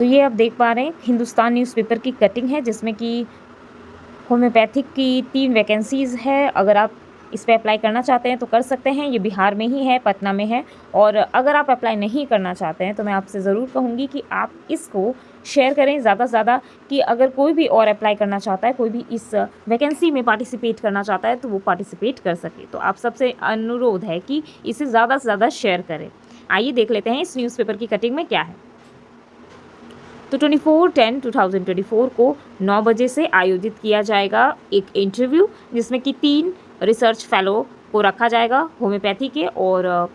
तो ये आप देख पा रहे हैं हिंदुस्तान न्यूज़पेपर की कटिंग है जिसमें कि होम्योपैथिक की 3 वैकेंसीज़ है। अगर आप इस पे अप्लाई करना चाहते हैं तो कर सकते हैं। ये बिहार में ही है, पटना में है। और अगर आप अप्लाई नहीं करना चाहते हैं तो मैं आपसे ज़रूर कहूँगी कि आप इसको शेयर करें ज़्यादा से ज़्यादा, कि अगर कोई भी और अप्लाई करना चाहता है, कोई भी इस वैकेंसी में पार्टिसिपेट करना चाहता है तो वो पार्टिसिपेट कर सके। तो आप सबसे अनुरोध है कि इसे ज़्यादा से ज़्यादा शेयर करें। आइए देख लेते हैं इस न्यूज़पेपर की कटिंग में क्या है। तो 24/10/2024 को 9 बजे से आयोजित किया जाएगा एक इंटरव्यू, जिसमें कि 3 रिसर्च फेलो को रखा जाएगा होम्योपैथी के। और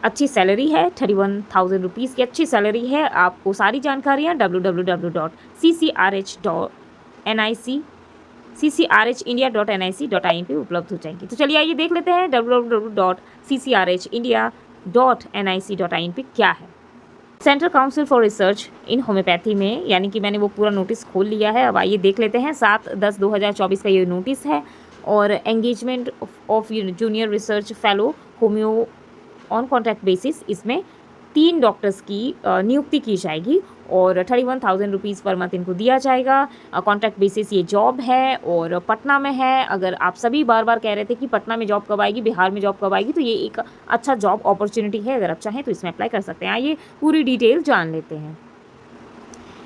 अच्छी सैलरी है, 31,000 रुपीज़ की अच्छी सैलरी है। आपको सारी जानकारियाँ www.ccrhindia.nic.in पे उपलब्ध हो जाएंगी। तो चलिए आइए देख लेते हैं www.ccrhindia.nic.in पे क्या है। Central council for research in homeopathy में, यानी कि मैंने वो पूरा नोटिस खोल लिया है। अब आइए देख लेते हैं। 7/10/2024 का ये नोटिस है। और engagement of junior research fellow homeo on contract basis, इसमें 3 डॉक्टर्स की नियुक्ति की जाएगी और 31,000 रुपीज़ पर मंथ इनको दिया जाएगा। कॉन्ट्रैक्ट बेसिस ये जॉब है और पटना में है। अगर आप सभी बार बार कह रहे थे कि पटना में जॉब कब आएगी, बिहार में जॉब कब आएगी, तो ये एक अच्छा जॉब अपॉर्चुनिटी है। अगर आप चाहें तो इसमें अप्लाई कर सकते हैं। आइए पूरी डिटेल जान लेते हैं।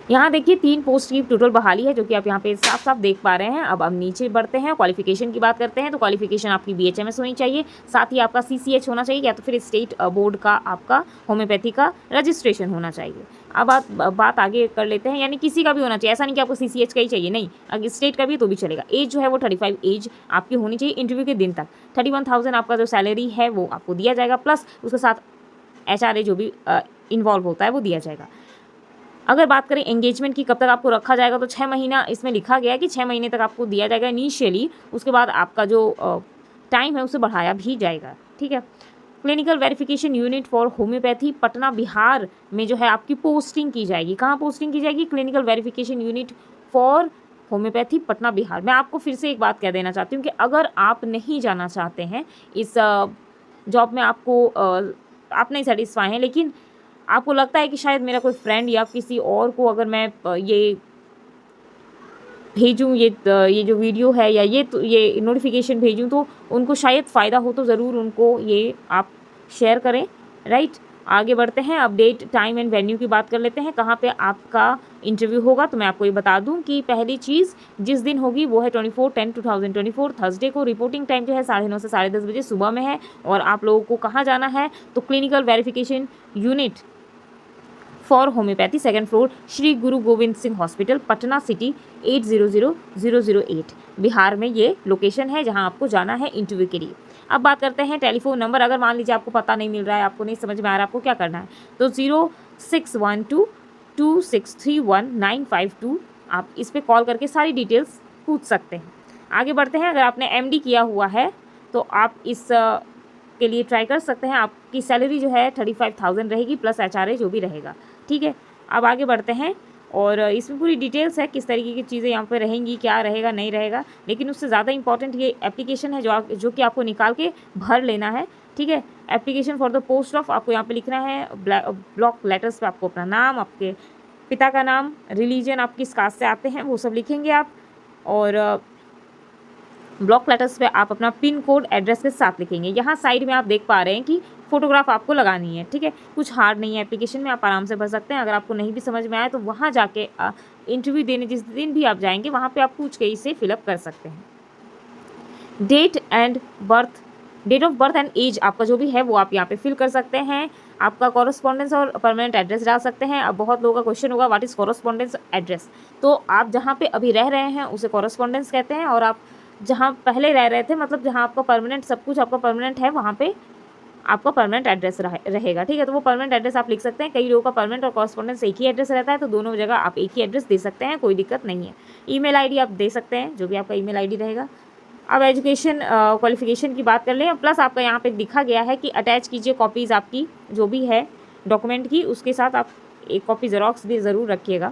यहाँ देखिए 3 पोस्ट की टोटल बहाली है, जो कि आप यहाँ पे साफ साफ देख पा रहे हैं। अब नीचे बढ़ते हैं, क्वालिफिकेशन की बात करते हैं। तो क्वालिफिकेशन आपकी BHMS होनी चाहिए, साथ ही आपका CCH होना चाहिए, या तो फिर स्टेट बोर्ड का आपका होम्योपैथी का रजिस्ट्रेशन होना चाहिए। अब बात आगे कर लेते हैं, यानी किसी का भी होना चाहिए, ऐसा नहीं कि आपको CCH का ही चाहिए, नहीं, अगर स्टेट का भी तो भी चलेगा। एज जो है वो 35 एज आपकी होनी चाहिए इंटरव्यू के दिन तक। 31,000 आपका जो सैलरी है वो आपको दिया जाएगा, प्लस उसके साथ HRA जो भी इन्वॉल्व होता है वो दिया जाएगा। अगर बात करें एंगेजमेंट की, कब तक आपको रखा जाएगा, तो 6 महीना इसमें लिखा गया है कि 6 महीने तक आपको दिया जाएगा इनिशियली। उसके बाद आपका जो टाइम है उसे बढ़ाया भी जाएगा, ठीक है। Clinical verification unit for homeopathy Patna Bihar में जो है आपकी पोस्टिंग की जाएगी। कहाँ पोस्टिंग की जाएगी? Clinical verification unit for homeopathy Patna Bihar. मैं आपको फिर से एक बात कह देना चाहती हूँ कि अगर आप नहीं जाना चाहते हैं इस जॉब में, आपको आप नहीं सेटिस्फाई हैं, लेकिन आपको लगता है कि शायद मेरा कोई फ्रेंड या किसी और को अगर मैं ये भेजूँ, ये जो वीडियो है या ये नोटिफिकेशन भेजूँ तो उनको शायद फ़ायदा हो, तो ज़रूर उनको ये आप शेयर करें, राइट। आगे बढ़ते हैं। अब डेट, टाइम एंड वेन्यू की बात कर लेते हैं। कहाँ पे आपका इंटरव्यू होगा, तो मैं आपको ये बता दूं कि पहली चीज़ जिस दिन होगी वो है 24/10/2024 थर्सडे को। रिपोर्टिंग टाइम जो है 9:30 से 10:30 बजे सुबह में है। और आप लोगों को कहाँ जाना है, तो clinical verification unit for homeopathy, 2nd floor, Shri Guru Govind Singh hospital, Patna city, 800008 Bihar में ये लोकेशन है जहां आपको जाना है इंटरव्यू के लिए। अब बात करते हैं टेलीफोन नंबर। अगर मान लीजिए आपको पता नहीं मिल रहा है, आपको नहीं समझ में आ रहा है, आपको क्या करना है, तो 06122631 952 आप इस पर कॉल करके सारी डिटेल्स पूछ सकते हैं। आगे बढ़ते हैं। अगर आपने MD किया हुआ है तो आप इस के लिए ट्राई कर सकते हैं। आपकी सैलरी जो है 35,000 रहेगी, प्लस HRA जो भी रहेगा, ठीक है। अब आगे बढ़ते हैं और इसमें पूरी डिटेल्स है किस तरीके की चीज़ें यहाँ पे रहेंगी, क्या रहेगा नहीं रहेगा। लेकिन उससे ज़्यादा इंपॉर्टेंट ये एप्लीकेशन है जो कि आपको निकाल के भर लेना है, ठीक है। Application for the post of आपको यहाँ पे लिखना है ब्लॉक लेटर्स पे आपको अपना नाम, आपके पिता का नाम, रिलीजन, आप किस कास्ट से आते हैं वो सब लिखेंगे आप। और ब्लॉक लेटर्स पे आप अपना पिन कोड एड्रेस के साथ लिखेंगे। यहाँ साइड में आप देख पा रहे हैं कि फोटोग्राफ आपको लगानी है, ठीक है। कुछ हार्ड नहीं है एप्लीकेशन में, आप आराम से भर सकते हैं। अगर आपको नहीं भी समझ में आए तो वहाँ जाके इंटरव्यू देने जिस दिन भी आप जाएंगे वहाँ पे आप पूछ के इसे फिलअप कर सकते हैं। Date of birth and age आपका जो भी है वो आप यहाँ पे फिल कर सकते हैं। आपका कॉरेस्पॉन्डेंस और परमानेंट एड्रेस डाल सकते हैं। अब बहुत लोगों का क्वेश्चन होगा व्हाट इज़ कॉरेस्पॉन्डेंस एड्रेस, तो आप जहाँ पे अभी रह रहे हैं उसे कॉरेस्पॉन्डेंस कहते हैं। और आप जहाँ पहले रह रहे थे, मतलब जहाँ आपका परमानेंट, सब कुछ आपका परमानेंट है, वहाँ पे आपका परमानेंट एड्रेस रहेगा, ठीक है। तो वो परमानेंट एड्रेस आप लिख सकते हैं। कई लोगों का परमानेंट और कॉरेस्पॉन्डेंस एक ही एड्रेस रहता है, तो दोनों जगह आप एक ही एड्रेस दे सकते हैं, कोई दिक्कत नहीं है। ईमेल आईडी आप दे सकते हैं, जो भी आपका ईमेल आईडी रहेगा। अब एजुकेशन क्वालिफिकेशन की बात कर लें। प्लस आपका यहाँ पे दिखा गया है कि अटैच कीजिए कॉपीज़ आपकी जो भी है डॉक्यूमेंट की, उसके साथ आप एक कॉपी ज़ेरॉक्स भी ज़रूर रखिएगा।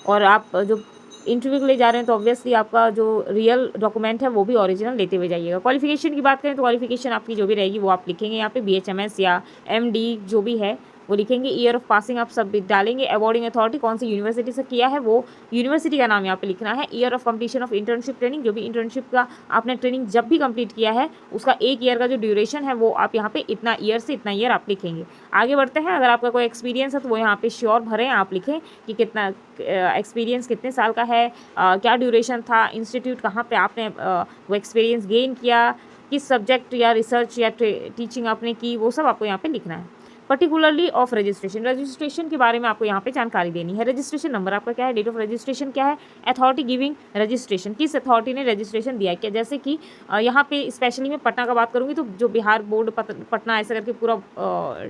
और आप जो इंटरव्यू के लिए जा रहे हैं तो ऑब्वियसली आपका जो रियल डॉक्यूमेंट है वो भी ओरिजिनल लेते हुए जाइएगा। क्वालिफिकेशन की बात करें तो क्वालिफिकेशन आपकी जो भी रहेगी वो आप लिखेंगे यहाँ पे, BHMS या MD जो भी है वो लिखेंगे। ईयर ऑफ पासिंग आप सब डालेंगे। अवॉर्डिंग अथॉरिटी कौन सी यूनिवर्सिटी से किया है वो यूनिवर्सिटी का नाम यहाँ पे लिखना है। Year of completion of internship training, जो भी इंटर्नशिप का आपने ट्रेनिंग जब भी कंप्लीट किया है उसका 1 ईयर का जो ड्यूरेशन है वो आप यहाँ पे इतना ईयर से इतना ईयर आप लिखेंगे। आगे बढ़ते हैं। अगर आपका कोई एक्सपीरियंस है तो वो यहाँ पे श्योर भरें, आप लिखें कि कितना एक्सपीरियंस कितने साल का है, क्या ड्यूरेशन था, इंस्टीट्यूट कहाँ पे आपने वो एक्सपीरियंस गेन किया, किस सब्जेक्ट या रिसर्च या टीचिंग आपने की, वो सब आपको यहाँ पे लिखना है। पर्टिकुलरली ऑफ रजिस्ट्रेशन, रजिस्ट्रेशन के बारे में आपको यहाँ पे जानकारी देनी है। रजिस्ट्रेशन नंबर आपका क्या है, डेट ऑफ रजिस्ट्रेशन क्या है, अथॉरिटी गिविंग रजिस्ट्रेशन, किस अथॉरिटी ने रजिस्ट्रेशन दिया है क्या। जैसे कि यहाँ पे स्पेशली मैं पटना का बात करूँगी तो जो बिहार बोर्ड पटना ऐसा करके पूरा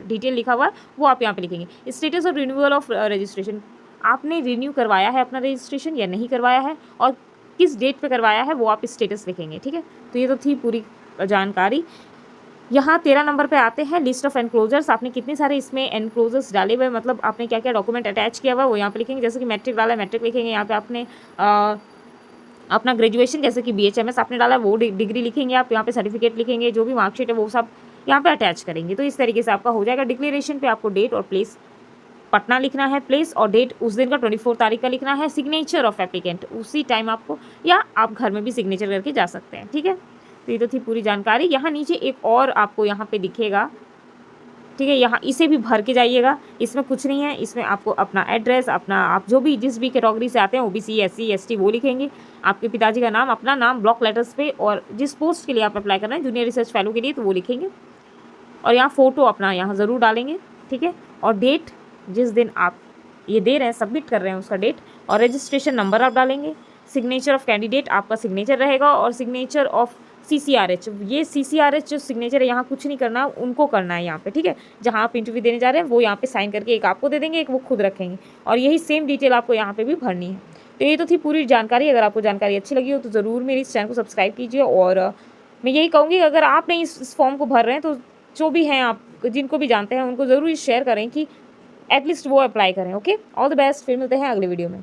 डिटेल लिखा हुआ है वो आप यहाँ पे लिखेंगे। Status of renewal of registration, आपने रिन्यू करवाया है अपना रजिस्ट्रेशन या नहीं करवाया है और किस डेट पे करवाया है वो आप स्टेटस लिखेंगे। ठीक है, तो ये तो थी पूरी जानकारी। यहाँ 13 नंबर पे आते हैं लिस्ट ऑफ एनक्लोजर्स, आपने कितने सारे इसमें एनक्लोजर्स डाले हुए, मतलब आपने क्या क्या डॉक्यूमेंट अटैच किया हुआ है वो यहाँ पे लिखेंगे। जैसे कि मैट्रिक डाला है मैट्रिक लिखेंगे, यहाँ पे आपने अपना ग्रेजुएशन जैसे कि BHMS आपने डाला है वो डिग्री लिखेंगे आप, यहाँ पे सर्टिफिकेट लिखेंगे, जो भी मार्कशीट है वो सब यहाँ पे अटैच करेंगे। तो इस तरीके से आपका हो जाएगा। डिक्लेरेशन पे आपको डेट और प्लेस पटना लिखना है, प्लेस और डेट उस दिन का 24 तारीख का लिखना है। सिग्नेचर ऑफ एप्लीकेंट उसी टाइम आपको, या आप घर में भी सिग्नेचर करके जा सकते हैं। ठीक है, तो ये तो थी पूरी जानकारी। यहाँ नीचे एक और आपको यहाँ पे दिखेगा, ठीक है, यहाँ इसे भी भर के जाइएगा। इसमें कुछ नहीं है, इसमें आपको अपना एड्रेस, अपना आप जो भी जिस भी कैटेगरी से आते हैं OBC SC ST वो लिखेंगे, आपके पिताजी का नाम, अपना नाम ब्लॉक लेटर्स पे, और जिस पोस्ट के लिए आप अप्लाई कर रहे हैं जूनियर रिसर्च फेलो के लिए तो वो लिखेंगे। और यहाँ फ़ोटो अपना यहाँ ज़रूर डालेंगे। ठीक है, और डेट जिस दिन आप ये दे रहे हैं सबमिट कर रहे हैं उसका डेट, और रजिस्ट्रेशन नंबर आप डालेंगे। सिग्नेचर ऑफ कैंडिडेट आपका सिग्नेचर रहेगा, और सिग्नेचर ऑफ CCRH, ये CCRH जो सिग्नेचर है यहाँ कुछ नहीं करना, उनको करना है यहाँ पे। ठीक है, जहाँ आप इंटरव्यू देने जा रहे हैं वो यहाँ पे साइन करके एक आपको दे देंगे, एक वो खुद रखेंगे, और यही सेम डिटेल आपको यहाँ पे भी भरनी है। तो ये तो थी पूरी जानकारी। अगर आपको जानकारी अच्छी लगी हो तो ज़रूर मेरे इस चैनल को सब्सक्राइब कीजिए, और मैं यही कहूँगी अगर आप नहीं इस फॉर्म को भर रहे हैं तो जो भी हैं आप जिनको भी जानते हैं उनको ज़रूर शेयर करें कि एटलीस्ट वो अप्लाई करें। ओके, ऑल द बेस्ट, फिर मिलते हैं अगले वीडियो में।